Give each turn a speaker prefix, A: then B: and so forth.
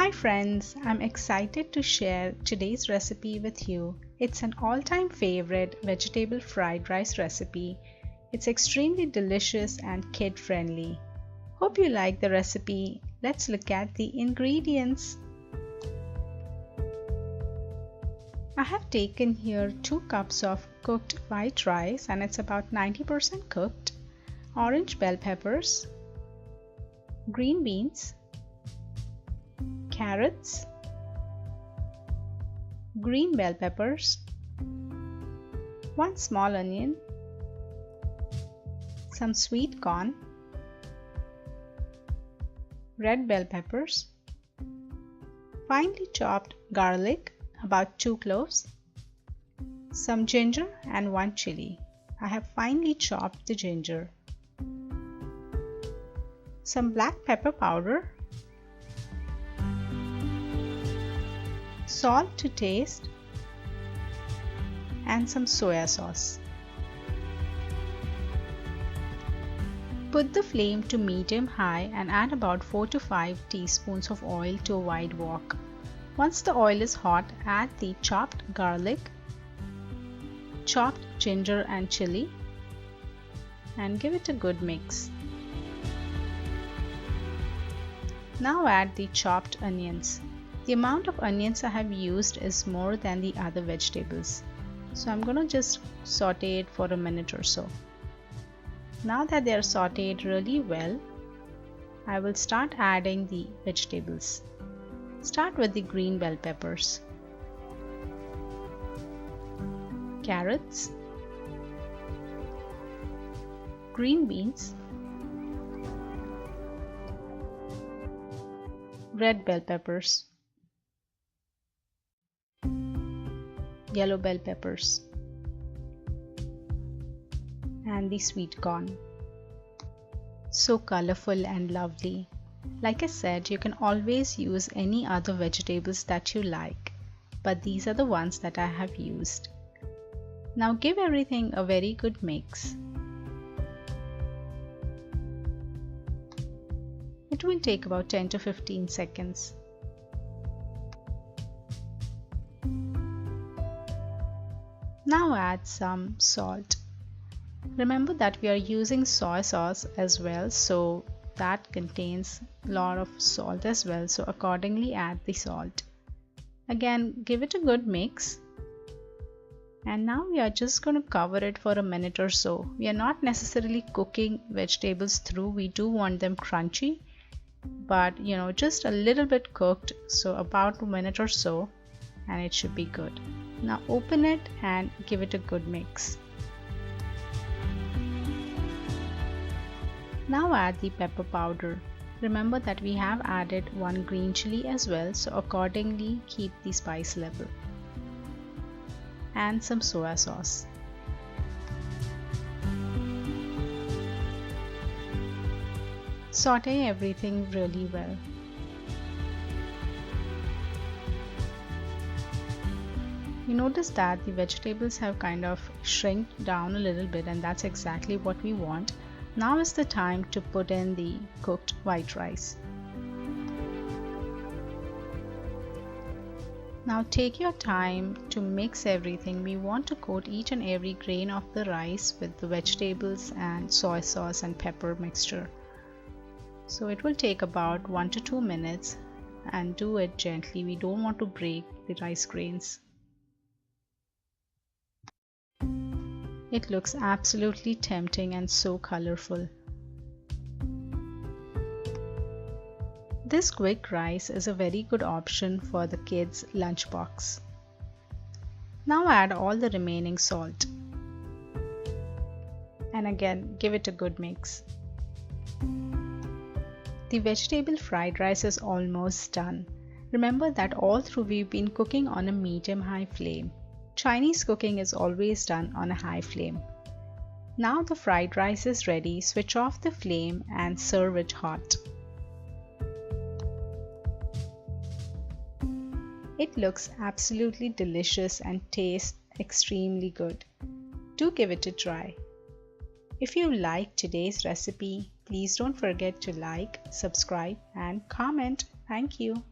A: Hi friends, I'm excited to share today's recipe with you. It's an all-time favorite vegetable fried rice recipe. It's extremely delicious and kid-friendly. Hope you like the recipe. Let's look at the ingredients. I have taken here 2 cups of cooked white rice and it's about 90% cooked, orange bell peppers, green beans, carrots, green bell peppers, 1 small onion, some sweet corn, red bell peppers, finely chopped garlic, about 2 cloves, some ginger and 1 chili. I have finely chopped the ginger, some black pepper powder, salt to taste, and some soy sauce. Put the flame to medium-high and add about 4 to 5 teaspoons of oil to a wide wok. Once the oil is hot, add the chopped garlic, chopped ginger and chili, and give it a good mix. Now add the chopped onions. The amount of onions I have used is more than the other vegetables, so I'm going to just saute it for a minute or so. Now that they are sauteed really well, I will start adding the vegetables. Start with the green bell peppers, carrots, green beans, red bell peppers, yellow bell peppers, and the sweet corn. So colorful and lovely. Like I said, you can always use any other vegetables that you like, but these are the ones that I have used. Now give everything a very good mix. It will take about 10 to 15 seconds. Now add some salt. Remember that we are using soy sauce as well, so that contains a lot of salt as well, so accordingly add the salt. Again, give it a good mix. And now we are just going to cover it for a minute or so. We are not necessarily cooking vegetables through, we do want them crunchy, but just a little bit cooked, so about a minute or so, and it should be good. Now open it and give it a good mix. Now add the pepper powder. Remember that we have added 1 green chili as well, so accordingly keep the spice level. And some soy sauce. Saute everything really well. You notice that the vegetables have kind of shrunk down a little bit, and that's exactly what we want. Now is the time to put in the cooked white rice. Now take your time to mix everything. We want to coat each and every grain of the rice with the vegetables and soy sauce and pepper mixture. So it will take about 1 to 2 minutes, and do it gently. We don't want to break the rice grains. It looks absolutely tempting and so colorful. This quick rice is a very good option for the kids' lunchbox. Now add all the remaining salt. And again, give it a good mix. The vegetable fried rice is almost done. Remember that all through we've been cooking on a medium-high flame. Chinese cooking is always done on a high flame. Now the fried rice is ready, switch off the flame and serve it hot. It looks absolutely delicious and tastes extremely good. Do give it a try. If you liked today's recipe, please don't forget to like, subscribe and comment. Thank you.